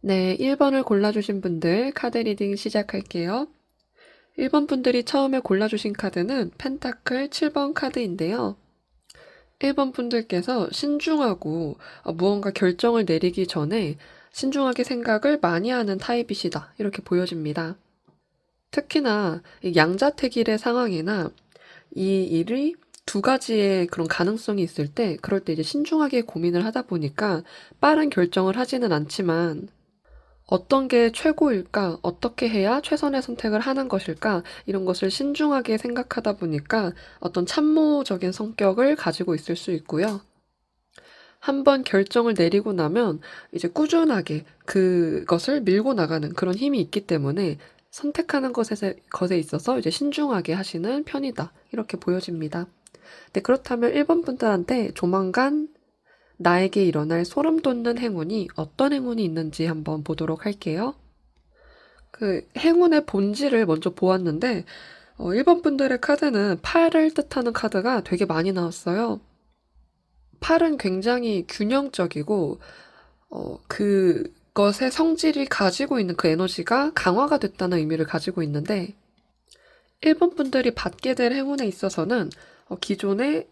네, 1번을 골라주신 분들 카드 리딩 시작할게요. 1번 분들이 처음에 골라주신 카드는 펜타클 7번 카드인데요. 1번 분들께서 신중하고 무언가 결정을 내리기 전에 신중하게 생각을 많이 하는 타입이시다. 이렇게 보여집니다. 특히나 이 양자택일의 상황이나 이 일이 두 가지의 그런 가능성이 있을 때, 그럴 때 이제 신중하게 고민을 하다 보니까 빠른 결정을 하지는 않지만 어떤 게 최고일까? 어떻게 해야 최선의 선택을 하는 것일까? 이런 것을 신중하게 생각하다 보니까 어떤 참모적인 성격을 가지고 있을 수 있고요. 한번 결정을 내리고 나면 이제 꾸준하게 그것을 밀고 나가는 그런 힘이 있기 때문에 선택하는 것에 있어서 이제 신중하게 하시는 편이다. 이렇게 보여집니다. 네, 그렇다면 1번 분들한테 조만간 나에게 일어날 소름 돋는 행운이 어떤 행운이 있는지 한번 보도록 할게요. 그 행운의 본질을 먼저 보았는데 1번 분들의 카드는 팔을 뜻하는 카드가 되게 많이 나왔어요. 팔은 굉장히 균형적이고 그것의 성질이 가지고 있는 그 에너지가 강화가 됐다는 의미를 가지고 있는데 1번 분들이 받게 될 행운에 있어서는 기존에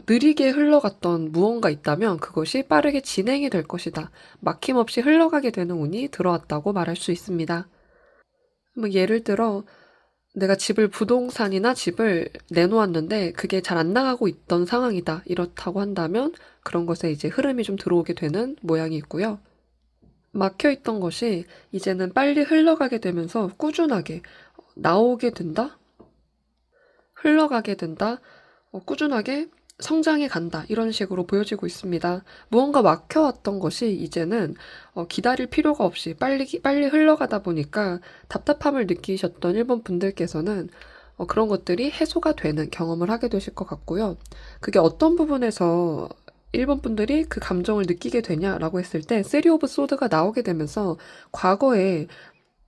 느리게 흘러갔던 무언가 있다면 그것이 빠르게 진행이 될 것이다. 막힘없이 흘러가게 되는 운이 들어왔다고 말할 수 있습니다. 뭐 예를 들어 내가 부동산이나 집을 내놓았는데 그게 잘 안 나가고 있던 상황이다. 이렇다고 한다면 그런 것에 이제 흐름이 좀 들어오게 되는 모양이 있고요. 막혀있던 것이 이제는 빨리 흘러가게 되면서 꾸준하게 나오게 된다? 흘러가게 된다? 꾸준하게 성장해 간다. 이런 식으로 보여지고 있습니다. 무언가 막혀왔던 것이 이제는 기다릴 필요가 없이 빨리 흘러가다 보니까 답답함을 느끼셨던 일본 분들께서는 그런 것들이 해소가 되는 경험을 하게 되실 것 같고요. 그게 어떤 부분에서 일본 분들이 그 감정을 느끼게 되냐라고 했을 때 쓰리 오브 소드가 나오게 되면서 과거에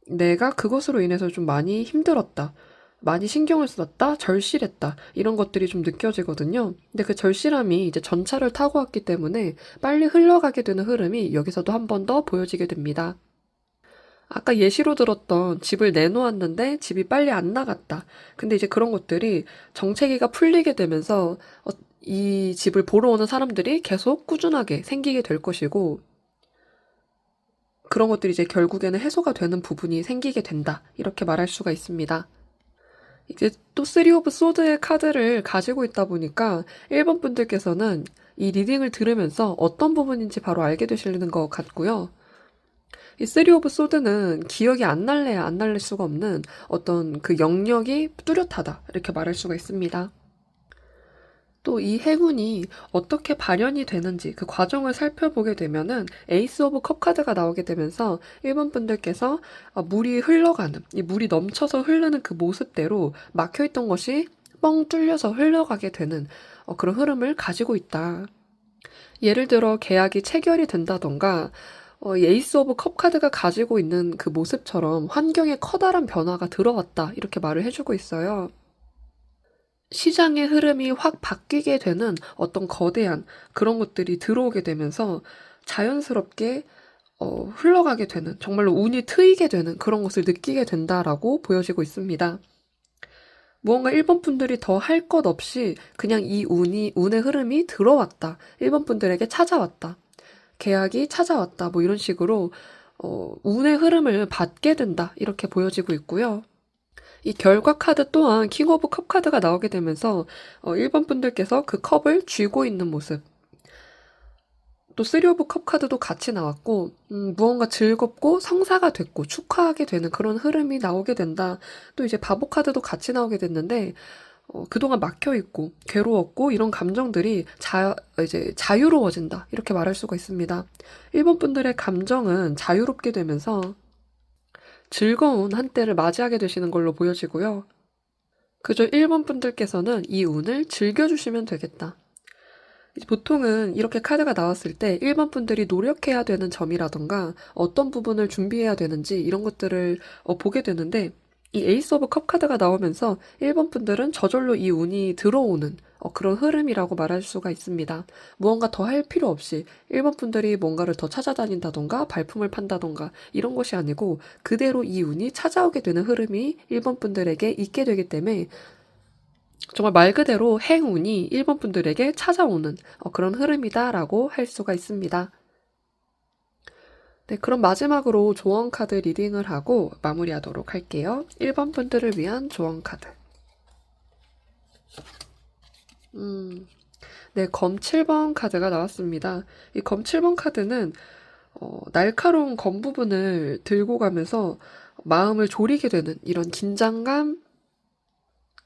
내가 그것으로 인해서 좀 많이 힘들었다. 많이 신경을 썼다, 절실했다, 이런 것들이 좀 느껴지거든요. 근데 그 절실함이 이제 전차를 타고 왔기 때문에 빨리 흘러가게 되는 흐름이 여기서도 한 번 더 보여지게 됩니다. 아까 예시로 들었던 집을 내놓았는데 집이 빨리 안 나갔다. 근데 이제 그런 것들이 정체기가 풀리게 되면서 이 집을 보러 오는 사람들이 계속 꾸준하게 생기게 될 것이고, 그런 것들이 이제 결국에는 해소가 되는 부분이 생기게 된다. 이렇게 말할 수가 있습니다. 이제 또 쓰리 오브 소드의 카드를 가지고 있다 보니까 1번 분들께서는 이 리딩을 들으면서 어떤 부분인지 바로 알게 되시는 것 같고요. 이 쓰리 오브 소드는 기억이 안 날래야 안 날릴 수가 없는 어떤 그 영역이 뚜렷하다. 이렇게 말할 수가 있습니다. 또 이 행운이 어떻게 발현이 되는지 그 과정을 살펴보게 되면은 에이스 오브 컵 카드가 나오게 되면서 1번 분들께서 물이 흘러가는, 이 물이 넘쳐서 흐르는 그 모습대로 막혀있던 것이 뻥 뚫려서 흘러가게 되는 그런 흐름을 가지고 있다. 예를 들어 계약이 체결이 된다던가 이 에이스 오브 컵 카드가 가지고 있는 그 모습처럼 환경에 커다란 변화가 들어왔다. 이렇게 말을 해주고 있어요. 시장의 흐름이 확 바뀌게 되는 어떤 거대한 그런 것들이 들어오게 되면서 자연스럽게 흘러가게 되는, 정말로 운이 트이게 되는 그런 것을 느끼게 된다라고 보여지고 있습니다. 무언가 1번 분들이 더 할 것 없이 그냥 이 운의 흐름이 들어왔다. 1번 분들에게 찾아왔다. 계약이 찾아왔다. 뭐 이런 식으로 운의 흐름을 받게 된다. 이렇게 보여지고 있고요. 이 결과 카드 또한 킹 오브 컵 카드가 나오게 되면서 1번 분들께서 그 컵을 쥐고 있는 모습, 또 쓰리 오브 컵 카드도 같이 나왔고 무언가 즐겁고 성사가 됐고 축하하게 되는 그런 흐름이 나오게 된다. 또 이제 바보 카드도 같이 나오게 됐는데 그동안 막혀있고 괴로웠고 이런 감정들이 이제 자유로워진다. 이렇게 말할 수가 있습니다. 1번 분들의 감정은 자유롭게 되면서 즐거운 한때를 맞이하게 되시는 걸로 보여지고요. 그저 1번 분들께서는 이 운을 즐겨주시면 되겠다. 보통은 이렇게 카드가 나왔을 때 1번 분들이 노력해야 되는 점이라던가 어떤 부분을 준비해야 되는지 이런 것들을 보게 되는데 이 에이스 오브 컵 카드가 나오면서 1번 분들은 저절로 이 운이 들어오는 그런 흐름이라고 말할 수가 있습니다. 무언가 더 할 필요 없이 1번 분들이 뭔가를 더 찾아다닌다던가 발품을 판다던가 이런 것이 아니고 그대로 이 운이 찾아오게 되는 흐름이 1번 분들에게 있게 되기 때문에 정말 말 그대로 행운이 1번 분들에게 찾아오는 그런 흐름이다라고 할 수가 있습니다. 네, 그럼 마지막으로 조언 카드 리딩을 하고 마무리하도록 할게요. 1번 분들을 위한 조언 카드. 네, 검 7번 카드가 나왔습니다. 이 검 7번 카드는 날카로운 검 부분을 들고 가면서 마음을 졸이게 되는 이런 긴장감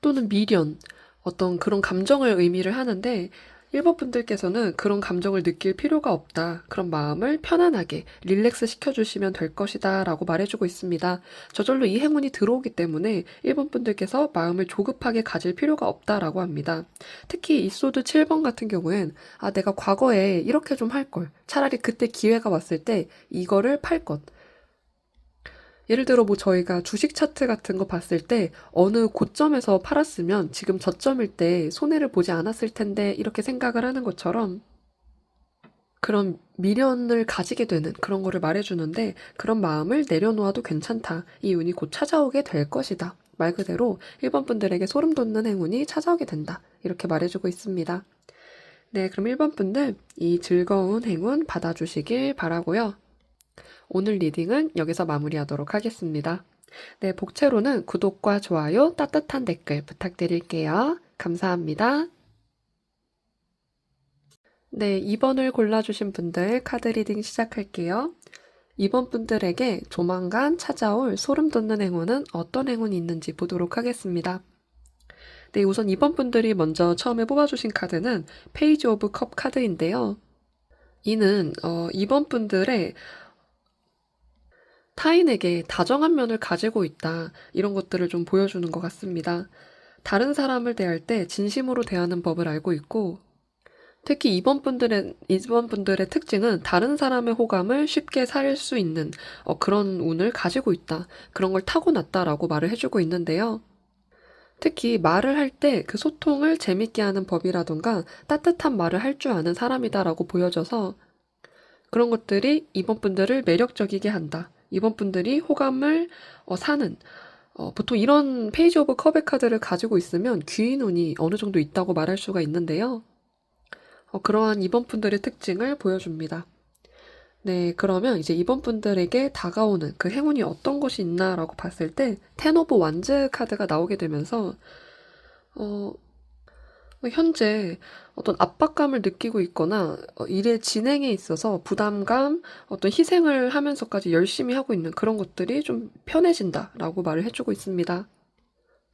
또는 미련, 어떤 그런 감정을 의미를 하는데 1번 분들께서는 그런 감정을 느낄 필요가 없다. 그런 마음을 편안하게 릴렉스 시켜주시면 될 것이다 라고 말해주고 있습니다. 저절로 이 행운이 들어오기 때문에 1번 분들께서 마음을 조급하게 가질 필요가 없다라고 합니다. 특히 이 소드 7번 같은 경우엔 내가 과거에 이렇게 좀 할 걸. 차라리 그때 기회가 왔을 때 이거를 팔 것. 예를 들어 뭐 저희가 주식 차트 같은 거 봤을 때 어느 고점에서 팔았으면 지금 저점일 때 손해를 보지 않았을 텐데 이렇게 생각을 하는 것처럼 그런 미련을 가지게 되는 그런 거를 말해주는데 그런 마음을 내려놓아도 괜찮다. 이 운이 곧 찾아오게 될 것이다. 말 그대로 1번 분들에게 소름 돋는 행운이 찾아오게 된다. 이렇게 말해주고 있습니다. 네, 그럼 1번 분들 이 즐거운 행운 받아주시길 바라고요. 오늘 리딩은 여기서 마무리하도록 하겠습니다. 네, 복채로는 구독과 좋아요, 따뜻한 댓글 부탁드릴게요. 감사합니다. 네, 2번을 골라주신 분들 카드 리딩 시작할게요. 2번 분들에게 조만간 찾아올 소름 돋는 행운은 어떤 행운이 있는지 보도록 하겠습니다. 네, 우선 2번 분들이 먼저 처음에 뽑아주신 카드는 페이지 오브 컵 카드인데요. 이는 2번 분들의 타인에게 다정한 면을 가지고 있다. 이런 것들을 좀 보여주는 것 같습니다. 다른 사람을 대할 때 진심으로 대하는 법을 알고 있고 특히 2번 분들의 특징은 다른 사람의 호감을 쉽게 살 수 있는 그런 운을 가지고 있다. 그런 걸 타고났다라고 말을 해주고 있는데요. 특히 말을 할 때 그 소통을 재밌게 하는 법이라던가 따뜻한 말을 할 줄 아는 사람이다라고 보여져서 그런 것들이 2번 분들을 매력적이게 한다. 2번 분들이 호감을 사는 보통 이런 페이지 오브 컵의 카드를 가지고 있으면 귀인 운이 어느 정도 있다고 말할 수가 있는데요. 그러한 2번 분들의 특징을 보여줍니다. 네, 그러면 이제 2번 분들에게 다가오는 그 행운이 어떤 것이 있나라고 봤을 때 텐 오브 완즈 카드가 나오게 되면서 현재 어떤 압박감을 느끼고 있거나 일의 진행에 있어서 부담감, 어떤 희생을 하면서까지 열심히 하고 있는 그런 것들이 좀 편해진다라고 말을 해주고 있습니다.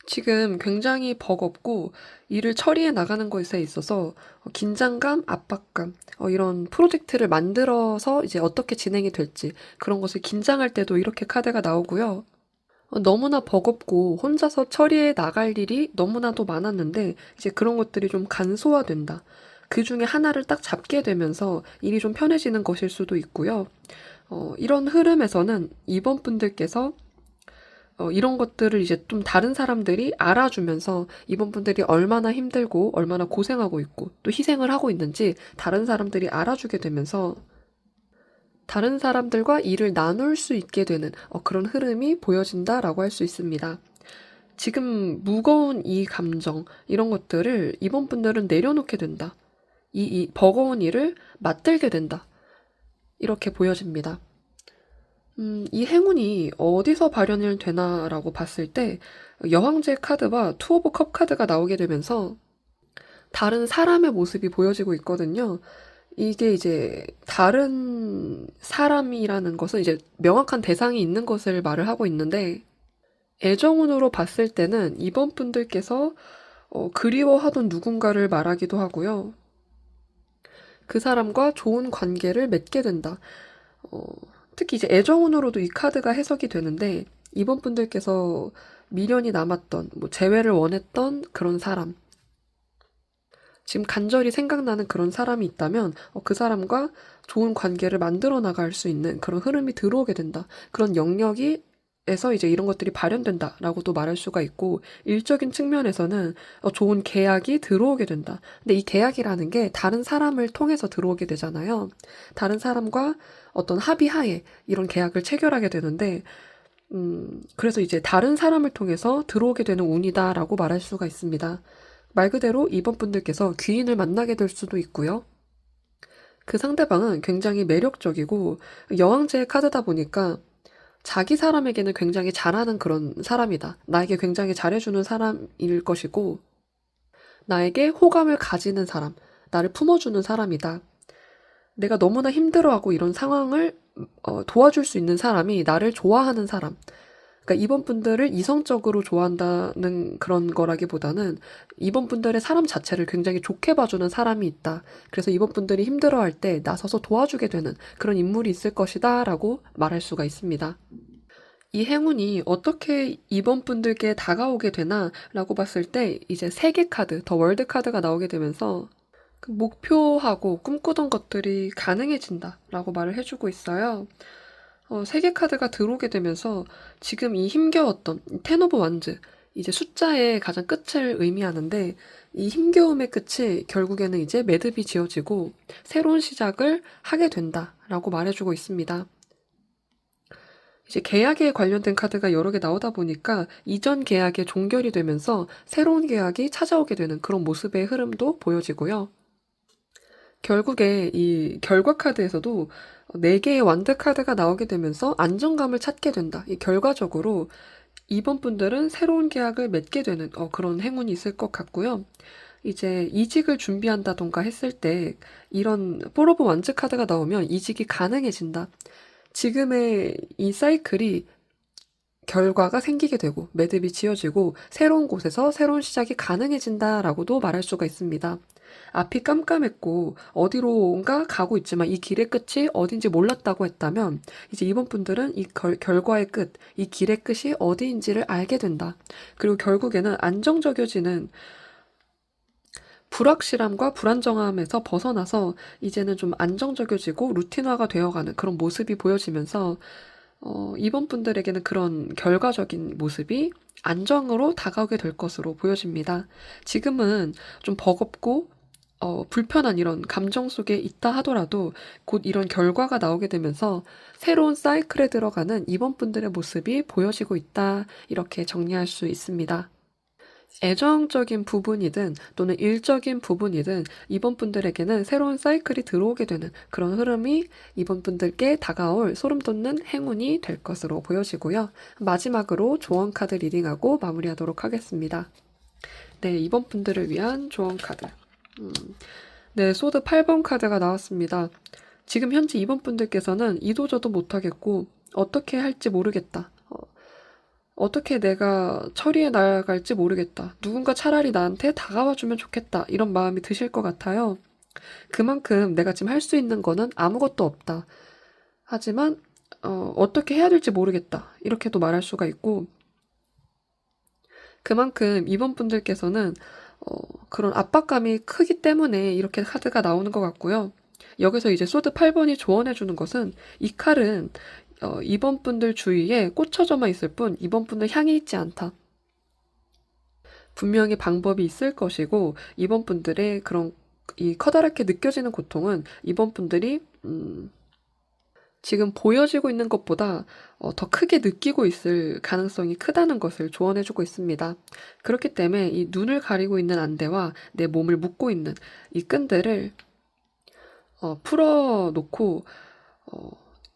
지금 굉장히 버겁고 일을 처리해 나가는 것에 있어서 긴장감, 압박감, 이런 프로젝트를 만들어서 이제 어떻게 진행이 될지 그런 것을 긴장할 때도 이렇게 카드가 나오고요. 너무나 버겁고 혼자서 처리해 나갈 일이 너무나도 많았는데 이제 그런 것들이 좀 간소화된다. 그 중에 하나를 딱 잡게 되면서 일이 좀 편해지는 것일 수도 있고요. 이런 흐름에서는 2번 분들께서 이런 것들을 이제 좀 다른 사람들이 알아주면서 이번 분들이 얼마나 힘들고 얼마나 고생하고 있고 또 희생을 하고 있는지 다른 사람들이 알아주게 되면서 다른 사람들과 일을 나눌 수 있게 되는 그런 흐름이 보여진다라고 할 수 있습니다. 지금 무거운 이 감정, 이런 것들을 이번 분들은 내려놓게 된다. 이 버거운 일을 맞들게 된다. 이렇게 보여집니다. 이 행운이 어디서 발현이 되나라고 봤을 때 여왕제 카드와 투 오브 컵 카드가 나오게 되면서 다른 사람의 모습이 보여지고 있거든요. 이게 이제 다른 사람이라는 것은 이제 명확한 대상이 있는 것을 말을 하고 있는데 애정운으로 봤을 때는 이번 분들께서 그리워하던 누군가를 말하기도 하고요. 그 사람과 좋은 관계를 맺게 된다. 특히 이제 애정운으로도 이 카드가 해석이 되는데 이번 분들께서 미련이 남았던 재회를 원했던 그런 사람 지금 간절히 생각나는 그런 사람이 있다면 그 사람과 좋은 관계를 만들어 나갈 수 있는 그런 흐름이 들어오게 된다. 그런 영역이 에서 이제 이런 것들이 발현된다라고도 말할 수가 있고, 일적인 측면에서는 좋은 계약이 들어오게 된다. 근데 이 계약이라는 게 다른 사람을 통해서 들어오게 되잖아요. 다른 사람과 어떤 합의하에 이런 계약을 체결하게 되는데, 그래서 이제 다른 사람을 통해서 들어오게 되는 운이다라고 말할 수가 있습니다. 말 그대로 이번 분들께서 귀인을 만나게 될 수도 있고요. 그 상대방은 굉장히 매력적이고 여왕제의 카드다 보니까 자기 사람에게는 굉장히 잘하는 그런 사람이다. 나에게 굉장히 잘해주는 사람일 것이고, 나에게 호감을 가지는 사람, 나를 품어주는 사람이다. 내가 너무나 힘들어하고 이런 상황을 도와줄 수 있는 사람이 나를 좋아하는 사람. 그러니까 이번 분들을 이성적으로 좋아한다는 그런 거라기보다는 이번 분들의 사람 자체를 굉장히 좋게 봐주는 사람이 있다. 그래서 이번 분들이 힘들어할 때 나서서 도와주게 되는 그런 인물이 있을 것이다 라고 말할 수가 있습니다. 이 행운이 어떻게 이번 분들께 다가오게 되나 라고 봤을 때 이제 세계 카드, 더 월드 카드가 나오게 되면서 그 목표하고 꿈꾸던 것들이 가능해진다 라고 말을 해주고 있어요. 세계 카드가 들어오게 되면서 지금 이 힘겨웠던 텐 오브 완즈, 이제 숫자의 가장 끝을 의미하는데 이 힘겨움의 끝이 결국에는 이제 매듭이 지어지고 새로운 시작을 하게 된다라고 말해주고 있습니다. 이제 계약에 관련된 카드가 여러 개 나오다 보니까 이전 계약에 종결이 되면서 새로운 계약이 찾아오게 되는 그런 모습의 흐름도 보여지고요. 결국에 이 결과 카드에서도 4개의 완드 카드가 나오게 되면서 안정감을 찾게 된다. 이 결과적으로 이번 분들은 새로운 계약을 맺게 되는 그런 행운이 있을 것 같고요. 이제 이직을 준비한다던가 했을 때 이런 4 오브 완즈 카드가 나오면 이직이 가능해진다. 지금의 이 사이클이 결과가 생기게 되고 매듭이 지어지고 새로운 곳에서 새로운 시작이 가능해진다라고도 말할 수가 있습니다. 앞이 깜깜했고 어디론가 가고 있지만 이 길의 끝이 어딘지 몰랐다고 했다면 이제 이번 분들은 이 결과의 끝, 이 길의 끝이 어디인지를 알게 된다. 그리고 결국에는 안정적여지는 불확실함과 불안정함에서 벗어나서 이제는 좀 안정적여지고 루틴화가 되어가는 그런 모습이 보여지면서 이번 분들에게는 그런 결과적인 모습이 안정으로 다가오게 될 것으로 보여집니다. 지금은 좀 버겁고 불편한 이런 감정 속에 있다 하더라도 곧 이런 결과가 나오게 되면서 새로운 사이클에 들어가는 이번 분들의 모습이 보여지고 있다. 이렇게 정리할 수 있습니다. 애정적인 부분이든 또는 일적인 부분이든 이번 분들에게는 새로운 사이클이 들어오게 되는 그런 흐름이 이번 분들께 다가올 소름 돋는 행운이 될 것으로 보여지고요. 마지막으로 조언 카드 리딩하고 마무리하도록 하겠습니다. 네, 이번 분들을 위한 조언 카드. 네, 소드 8번 카드가 나왔습니다. 지금 현재 이번 분들께서는 이도저도 못하겠고 어떻게 할지 모르겠다. 어떻게 내가 처리해 나갈지 모르겠다. 누군가 차라리 나한테 다가와주면 좋겠다. 이런 마음이 드실 것 같아요. 그만큼 내가 지금 할 수 있는 거는 아무것도 없다. 하지만 어떻게 해야 될지 모르겠다. 이렇게도 말할 수가 있고 그만큼 이번 분들께서는 그런 압박감이 크기 때문에 이렇게 카드가 나오는 것 같고요. 여기서 이제 소드 8번이 조언해주는 것은 이 칼은 이번 분들 주위에 꽂혀져만 있을 뿐 이번 분들 향해 있지 않다. 분명히 방법이 있을 것이고 이번 분들의 그런 이 커다랗게 느껴지는 고통은 이번 분들이 지금 보여지고 있는 것보다 더 크게 느끼고 있을 가능성이 크다는 것을 조언해주고 있습니다. 그렇기 때문에 이 눈을 가리고 있는 안대와 내 몸을 묶고 있는 이 끈들을 풀어놓고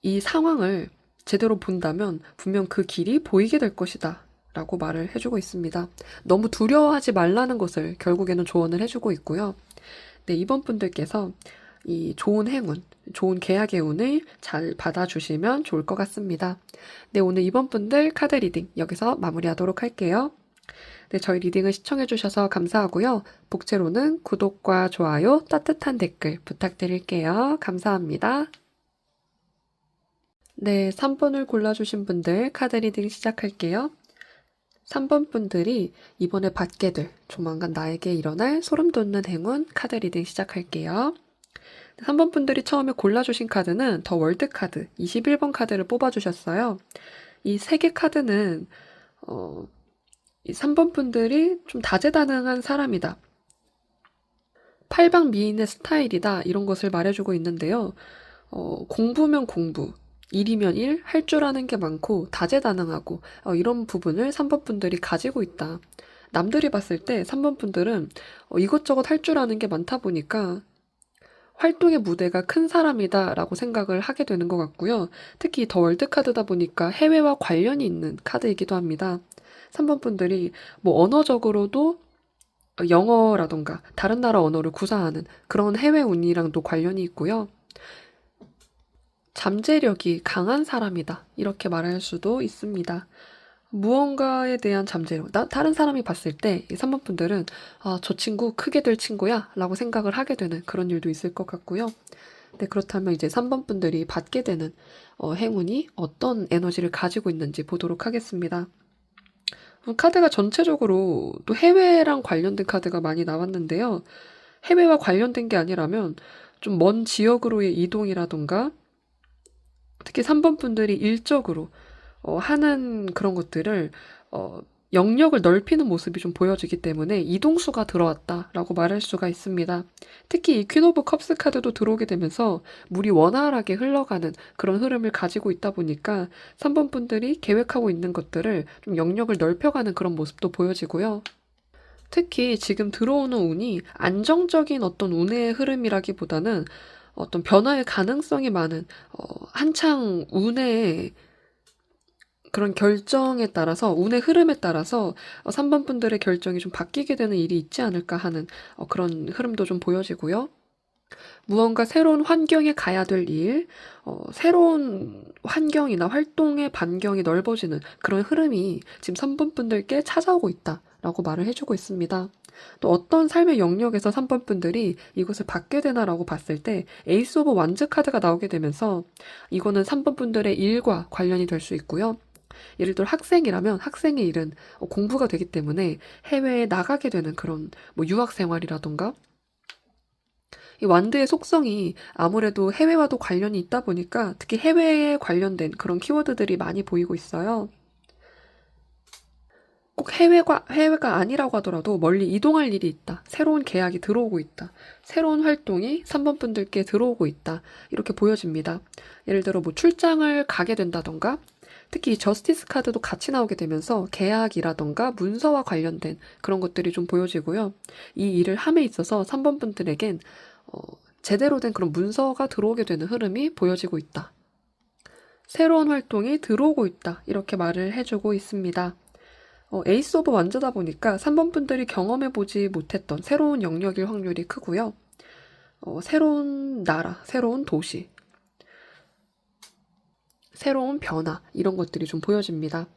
이 상황을 제대로 본다면 분명 그 길이 보이게 될 것이다 라고 말을 해주고 있습니다. 너무 두려워하지 말라는 것을 결국에는 조언을 해주고 있고요. 네, 이번 분들께서 이 좋은 행운, 좋은 계약의 운을 잘 받아주시면 좋을 것 같습니다. 네, 오늘 이번 분들 카드 리딩 여기서 마무리하도록 할게요. 네, 저희 리딩을 시청해주셔서 감사하고요. 복채로는 구독과 좋아요, 따뜻한 댓글 부탁드릴게요. 감사합니다. 네, 3번을 골라주신 분들 카드 리딩 시작할게요. 3번 분들이 이번에 받게 될 조만간 나에게 일어날 소름 돋는 행운 카드 리딩 시작할게요. 3번 분들이 처음에 골라주신 카드는 더 월드 카드 21번 카드를 뽑아주셨어요. 이 3개 카드는 이 3번 분들이 좀 다재다능한 사람이다. 팔방미인의 스타일이다. 이런 것을 말해주고 있는데요. 공부면 공부, 일이면 일, 할 줄 아는 게 많고 다재다능하고 이런 부분을 3번 분들이 가지고 있다. 남들이 봤을 때 3번 분들은 이것저것 할 줄 아는 게 많다 보니까 활동의 무대가 큰 사람이다 라고 생각을 하게 되는 것 같고요. 특히 더 월드 카드다 보니까 해외와 관련이 있는 카드이기도 합니다. 3번 분들이 뭐 언어적으로도 영어라던가 다른 나라 언어를 구사하는 그런 해외 운이랑도 관련이 있고요. 잠재력이 강한 사람이다. 이렇게 말할 수도 있습니다. 무언가에 대한 잠재력. 다른 사람이 봤을 때 이 3번 분들은 저 친구 크게 될 친구야 라고 생각을 하게 되는 그런 일도 있을 것 같고요. 네, 그렇다면 이제 3번 분들이 받게 되는 행운이 어떤 에너지를 가지고 있는지 보도록 하겠습니다. 카드가 전체적으로 또 해외랑 관련된 카드가 많이 나왔는데요. 해외와 관련된 게 아니라면 좀 먼 지역으로의 이동이라던가 특히 3번 분들이 일적으로 하는 그런 것들을 영역을 넓히는 모습이 좀 보여지기 때문에 이동수가 들어왔다라고 말할 수가 있습니다. 특히 이 퀸 오브 컵스 카드도 들어오게 되면서 물이 원활하게 흘러가는 그런 흐름을 가지고 있다 보니까 3번 분들이 계획하고 있는 것들을 좀 영역을 넓혀가는 그런 모습도 보여지고요. 특히 지금 들어오는 운이 안정적인 어떤 운의 흐름이라기보다는 어떤 변화의 가능성이 많은 한창 운의 그런 결정에 따라서 운의 흐름에 따라서 3번 분들의 결정이 좀 바뀌게 되는 일이 있지 않을까 하는 그런 흐름도 좀 보여지고요. 무언가 새로운 환경에 가야 될 일, 새로운 환경이나 활동의 반경이 넓어지는 그런 흐름이 지금 3번 분들께 찾아오고 있다라고 말을 해주고 있습니다. 또 어떤 삶의 영역에서 3번 분들이 이것을 받게 되나라고 봤을 때 에이스 오브 완즈 카드가 나오게 되면서 이거는 3번 분들의 일과 관련이 될 수 있고요. 예를 들어 학생이라면 학생의 일은 공부가 되기 때문에 해외에 나가게 되는 그런 뭐 유학 생활이라던가 이 완드의 속성이 아무래도 해외와도 관련이 있다 보니까 특히 해외에 관련된 그런 키워드들이 많이 보이고 있어요. 꼭 해외가 아니라고 하더라도 멀리 이동할 일이 있다. 새로운 계약이 들어오고 있다. 새로운 활동이 3번 분들께 들어오고 있다. 이렇게 보여집니다. 예를 들어 뭐 출장을 가게 된다던가 특히 저스티스 카드도 같이 나오게 되면서 계약이라던가 문서와 관련된 그런 것들이 좀 보여지고요. 이 일을 함에 있어서 3번 분들에겐 제대로 된 그런 문서가 들어오게 되는 흐름이 보여지고 있다. 새로운 활동이 들어오고 있다. 이렇게 말을 해주고 있습니다. 에이스 오브 완즈다 보니까 3번 분들이 경험해보지 못했던 새로운 영역일 확률이 크고요. 새로운 나라, 새로운 도시, 새로운 변화 이런 것들이 좀 보여집니다.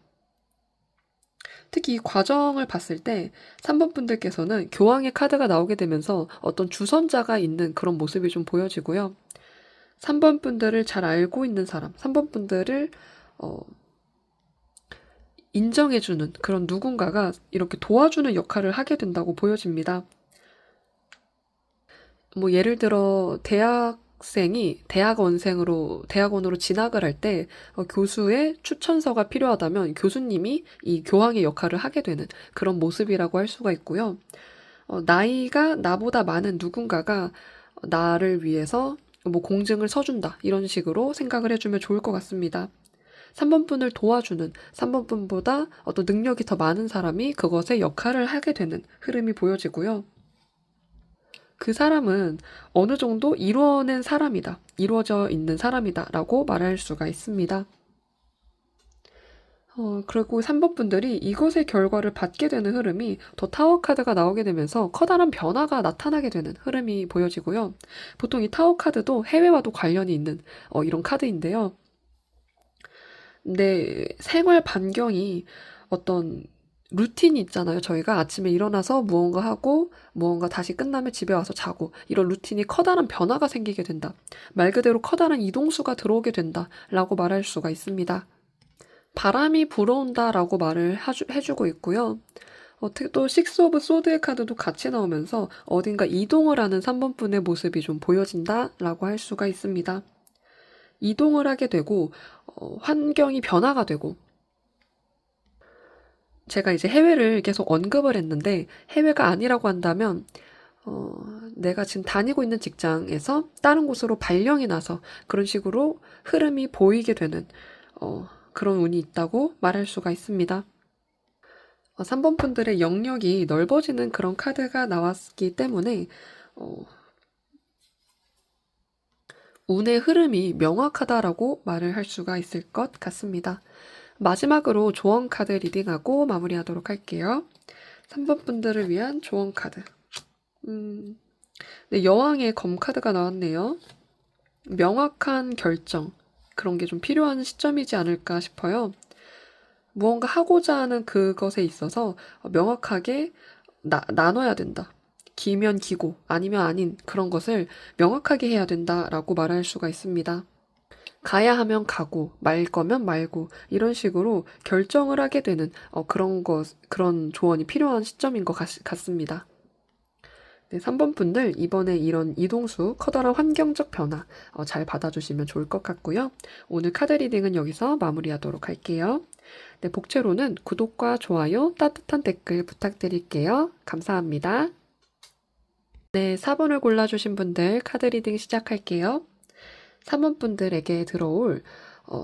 특히 이 과정을 봤을 때 3번 분들께서는 교황의 카드가 나오게 되면서 어떤 주선자가 있는 그런 모습이 좀 보여지고요. 3번 분들을 잘 알고 있는 사람, 3번 분들을 인정해주는 그런 누군가가 이렇게 도와주는 역할을 하게 된다고 보여집니다. 뭐 예를 들어 대학생이 대학원으로 진학을 할 때 교수의 추천서가 필요하다면 교수님이 이 교황의 역할을 하게 되는 그런 모습이라고 할 수가 있고요. 나이가 나보다 많은 누군가가 나를 위해서 뭐 공증을 서준다 이런 식으로 생각을 해주면 좋을 것 같습니다. 3번 분을 도와주는 3번 분보다 어떤 능력이 더 많은 사람이 그것의 역할을 하게 되는 흐름이 보여지고요. 그 사람은 어느 정도 이루어낸 사람이다. 이루어져 있는 사람이다. 라고 말할 수가 있습니다. 그리고 3번 분들이 이것의 결과를 받게 되는 흐름이 더 타워 카드가 나오게 되면서 커다란 변화가 나타나게 되는 흐름이 보여지고요. 보통 이 타워 카드도 해외와도 관련이 있는 이런 카드인데요. 근데 생활 반경이 어떤 루틴이 있잖아요. 저희가 아침에 일어나서 무언가 하고 무언가 다시 끝나면 집에 와서 자고 이런 루틴이 커다란 변화가 생기게 된다. 말 그대로 커다란 이동수가 들어오게 된다 라고 말할 수가 있습니다. 바람이 불어온다 라고 말을 해주고 있고요. 또 식스 오브 소드의 카드도 같이 나오면서 어딘가 이동을 하는 3번 분의 모습이 좀 보여진다 라고 할 수가 있습니다. 이동을 하게 되고 환경이 변화가 되고 제가 이제 해외를 계속 언급을 했는데 해외가 아니라고 한다면 내가 지금 다니고 있는 직장에서 다른 곳으로 발령이 나서 그런 식으로 흐름이 보이게 되는 그런 운이 있다고 말할 수가 있습니다. 3번 분들의 영역이 넓어지는 그런 카드가 나왔기 때문에 운의 흐름이 명확하다라고 말을 할 수가 있을 것 같습니다. 마지막으로 조언 카드 리딩하고 마무리하도록 할게요. 3번 분들을 위한 조언 카드. 네, 여왕의 검 카드가 나왔네요. 명확한 결정, 그런 게 좀 필요한 시점이지 않을까 싶어요. 무언가 하고자 하는 그것에 있어서 명확하게 나눠야 된다. 기면 기고, 아니면 아닌 그런 것을 명확하게 해야 된다라고 말할 수가 있습니다. 가야 하면 가고, 말 거면 말고, 이런 식으로 결정을 하게 되는 그런 조언이 필요한 시점인 것 같습니다. 네, 3번 분들 이번에 이런 이동수 커다란 환경적 변화 잘 받아주시면 좋을 것 같고요. 오늘 카드 리딩은 여기서 마무리하도록 할게요. 네, 복채로는 구독과 좋아요, 따뜻한 댓글 부탁드릴게요. 감사합니다. 네, 4번을 골라주신 분들 카드 리딩 시작할게요. 3번 분들에게 들어올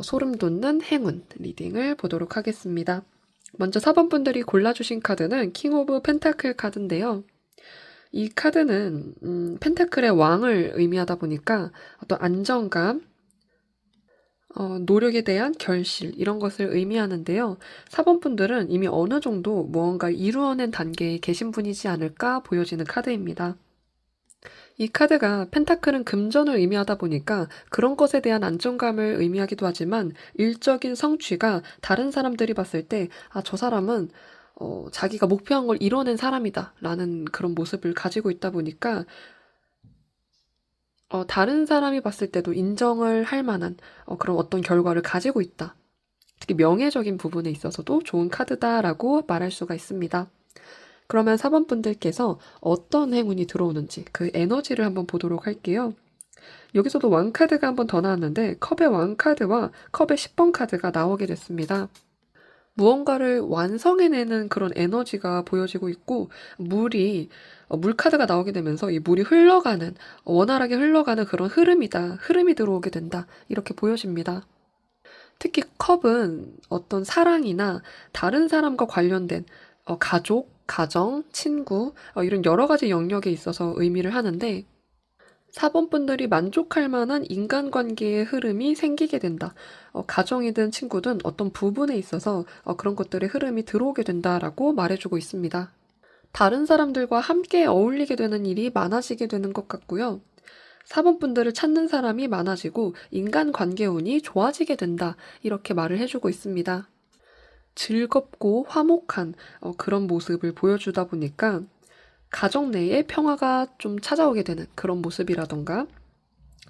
소름 돋는 행운 리딩을 보도록 하겠습니다. 먼저 4번 분들이 골라주신 카드는 킹 오브 펜타클 카드인데요. 이 카드는 펜타클의 왕을 의미하다 보니까 어떤 안정감, 노력에 대한 결실 이런 것을 의미하는데요. 4번 분들은 이미 어느 정도 무언가를 이루어낸 단계에 계신 분이지 않을까 보여지는 카드입니다. 이 카드가 펜타클은 금전을 의미하다 보니까 그런 것에 대한 안정감을 의미하기도 하지만 일적인 성취가 다른 사람들이 봤을 때 저 사람은 자기가 목표한 걸 이뤄낸 사람이다 라는 그런 모습을 가지고 있다 보니까 다른 사람이 봤을 때도 인정을 할 만한 그런 어떤 결과를 가지고 있다. 특히 명예적인 부분에 있어서도 좋은 카드다라고 말할 수가 있습니다. 그러면 4번 분들께서 어떤 행운이 들어오는지 그 에너지를 한번 보도록 할게요. 여기서도 왕카드가 한번 더 나왔는데 컵의 왕카드와 컵의 10번 카드가 나오게 됐습니다. 무언가를 완성해내는 그런 에너지가 보여지고 있고 물카드가 나오게 되면서 이 물이 흘러가는 원활하게 흘러가는 그런 흐름이 들어오게 된다 이렇게 보여집니다. 특히 컵은 어떤 사랑이나 다른 사람과 관련된 가족, 가정, 친구 이런 여러 가지 영역에 있어서 의미를 하는데 4번 분들이 만족할 만한 인간관계의 흐름이 생기게 된다. 가정이든 친구든 어떤 부분에 있어서 그런 것들의 흐름이 들어오게 된다라고 말해주고 있습니다. 다른 사람들과 함께 어울리게 되는 일이 많아지게 되는 것 같고요. 4번 분들을 찾는 사람이 많아지고 인간관계 운이 좋아지게 된다. 이렇게 말을 해주고 있습니다. 즐겁고 화목한 그런 모습을 보여주다 보니까 가정 내에 평화가 좀 찾아오게 되는 그런 모습이라던가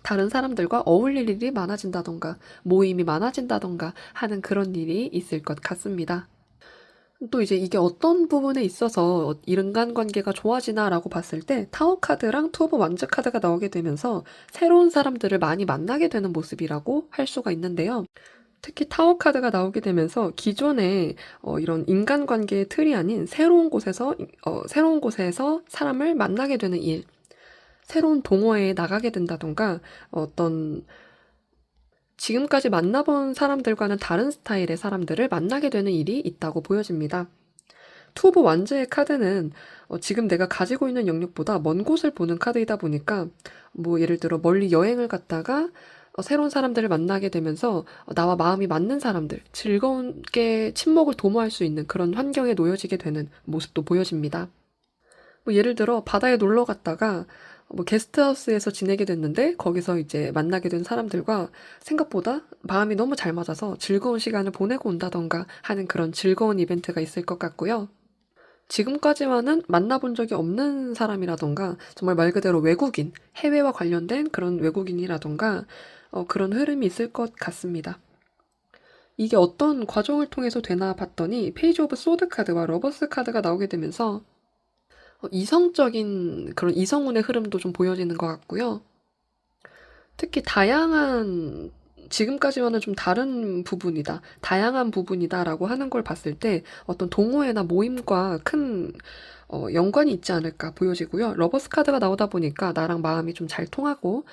다른 사람들과 어울릴 일이 많아진다던가 모임이 많아진다던가 하는 그런 일이 있을 것 같습니다. 또 이제 이게 어떤 부분에 있어서 인간관계가 좋아지나라고 봤을 때 타워 카드랑 투 오브 완즈 카드가 나오게 되면서 새로운 사람들을 많이 만나게 되는 모습이라고 할 수가 있는데요. 특히 타워 카드가 나오게 되면서 기존의 이런 인간관계의 틀이 아닌 새로운 곳에서 사람을 만나게 되는 일, 새로운 동호회에 나가게 된다던가 어떤 지금까지 만나본 사람들과는 다른 스타일의 사람들을 만나게 되는 일이 있다고 보여집니다. 투 오브 완즈의 카드는 지금 내가 가지고 있는 영역보다 먼 곳을 보는 카드이다 보니까 뭐 예를 들어 멀리 여행을 갔다가 새로운 사람들을 만나게 되면서 나와 마음이 맞는 사람들, 즐거운게 친목을 도모할 수 있는 그런 환경에 놓여지게 되는 모습도 보여집니다. 뭐 예를 들어 바다에 놀러 갔다가 뭐 게스트하우스에서 지내게 됐는데 거기서 이제 만나게 된 사람들과 생각보다 마음이 너무 잘 맞아서 즐거운 시간을 보내고 온다던가 하는 그런 즐거운 이벤트가 있을 것 같고요. 지금까지와는 만나본 적이 없는 사람이라던가 정말 말 그대로 외국인, 해외와 관련된 그런 외국인이라던가 그런 흐름이 있을 것 같습니다. 이게 어떤 과정을 통해서 되나 봤더니 페이지 오브 소드 카드와 러버스 카드가 나오게 되면서 이성적인 그런 이성운의 흐름도 좀 보여지는 것 같고요. 특히 다양한 지금까지와는 좀 다른 부분이다, 다양한 부분이다라고 하는 걸 봤을 때 어떤 동호회나 모임과 큰 연관이 있지 않을까 보여지고요. 러버스 카드가 나오다 보니까 나랑 마음이 좀 잘 통하고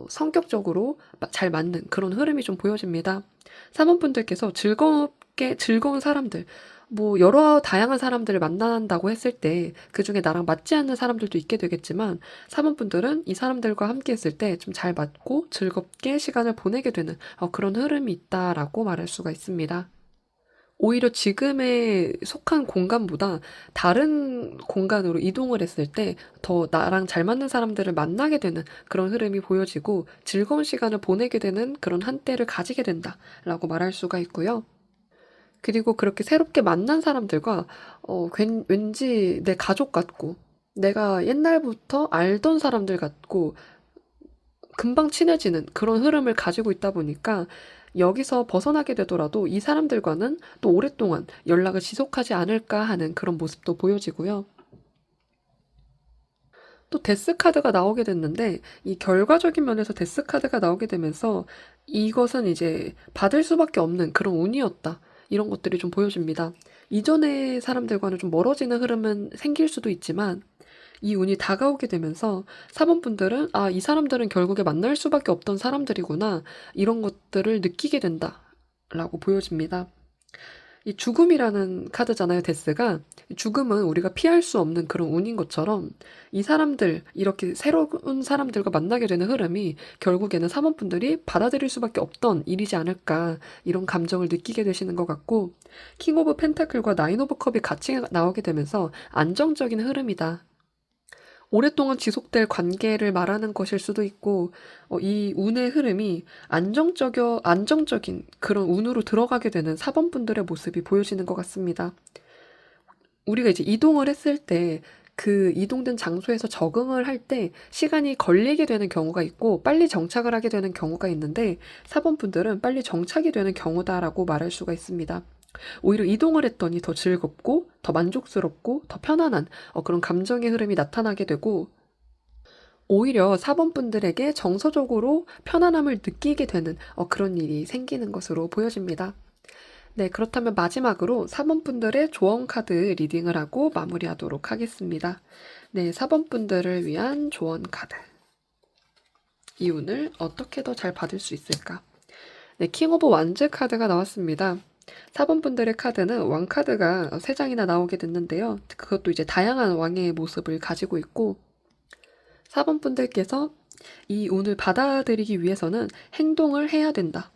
성격적으로 잘 맞는 그런 흐름이 좀 보여집니다. 사모분들께서 즐거운 사람들, 뭐 여러 다양한 사람들을 만난다고 했을 때 그중에 나랑 맞지 않는 사람들도 있게 되겠지만, 사모분들은 이 사람들과 함께 했을 때 좀 잘 맞고 즐겁게 시간을 보내게 되는 그런 흐름이 있다라고 말할 수가 있습니다. 오히려 지금에 속한 공간보다 다른 공간으로 이동을 했을 때 더 나랑 잘 맞는 사람들을 만나게 되는 그런 흐름이 보여지고, 즐거운 시간을 보내게 되는 그런 한때를 가지게 된다라고 말할 수가 있고요. 그리고 그렇게 새롭게 만난 사람들과 왠지 내 가족 같고 내가 옛날부터 알던 사람들 같고 금방 친해지는 그런 흐름을 가지고 있다 보니까, 여기서 벗어나게 되더라도 이 사람들과는 또 오랫동안 연락을 지속하지 않을까 하는 그런 모습도 보여지고요. 또 데스 카드가 나오게 됐는데, 이 결과적인 면에서 데스 카드가 나오게 되면서 이것은 이제 받을 수밖에 없는 그런 운이었다, 이런 것들이 좀 보여집니다. 이전의 사람들과는 좀 멀어지는 흐름은 생길 수도 있지만, 이 운이 다가오게 되면서 사모분들은 이 사람들은 결국에 만날 수밖에 없던 사람들이구나, 이런 것들을 느끼게 된다라고 보여집니다. 이 죽음이라는 카드잖아요, 데스가. 죽음은 우리가 피할 수 없는 그런 운인 것처럼, 이 사람들, 이렇게 새로운 사람들과 만나게 되는 흐름이 결국에는 사모분들이 받아들일 수밖에 없던 일이지 않을까, 이런 감정을 느끼게 되시는 것 같고, 킹 오브 펜타클과 나인 오브 컵이 같이 나오게 되면서 안정적인 흐름이다, 오랫동안 지속될 관계를 말하는 것일 수도 있고, 이 운의 흐름이 안정적인 그런 운으로 들어가게 되는 사번분들의 모습이 보여지는 것 같습니다. 우리가 이제 이동을 했을 때 그 이동된 장소에서 적응을 할 때 시간이 걸리게 되는 경우가 있고 빨리 정착을 하게 되는 경우가 있는데, 사번분들은 빨리 정착이 되는 경우다라고 말할 수가 있습니다. 오히려 이동을 했더니 더 즐겁고 더 만족스럽고 더 편안한 그런 감정의 흐름이 나타나게 되고, 오히려 사번분들에게 정서적으로 편안함을 느끼게 되는 그런 일이 생기는 것으로 보여집니다. 네, 그렇다면 마지막으로 4번분들의 조언 카드 리딩을 하고 마무리하도록 하겠습니다. 네, 4번분들을 위한 조언 카드. 이 운을 어떻게 더 잘 받을 수 있을까? 네, 킹 오브 완즈 카드가 나왔습니다. 4번분들의 카드는 왕 카드가 3장이나 나오게 됐는데요. 그것도 이제 다양한 왕의 모습을 가지고 있고, 4번분들께서 이 운을 받아들이기 위해서는 행동을 해야 된다.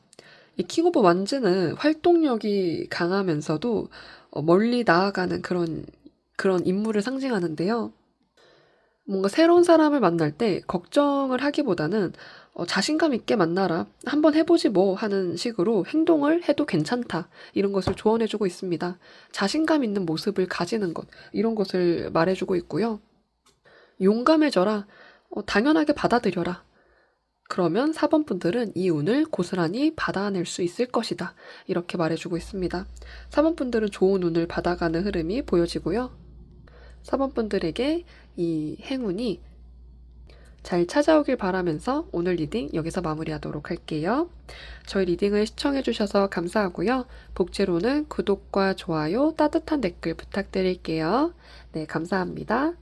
이 킹 오브 완즈는 활동력이 강하면서도 멀리 나아가는 그런 인물을 상징하는데요. 뭔가 새로운 사람을 만날 때 걱정을 하기보다는 자신감 있게 만나라, 한번 해보지 뭐 하는 식으로 행동을 해도 괜찮다, 이런 것을 조언해주고 있습니다. 자신감 있는 모습을 가지는 것, 이런 것을 말해주고 있고요. 용감해져라, 당연하게 받아들여라. 그러면 4번분들은 이 운을 고스란히 받아낼 수 있을 것이다, 이렇게 말해주고 있습니다. 4번분들은 좋은 운을 받아가는 흐름이 보여지고요. 4번분들에게 이 행운이 잘 찾아오길 바라면서 오늘 리딩 여기서 마무리하도록 할게요. 저희 리딩을 시청해주셔서 감사하고요. 복제로는 구독과 좋아요, 따뜻한 댓글 부탁드릴게요. 네, 감사합니다.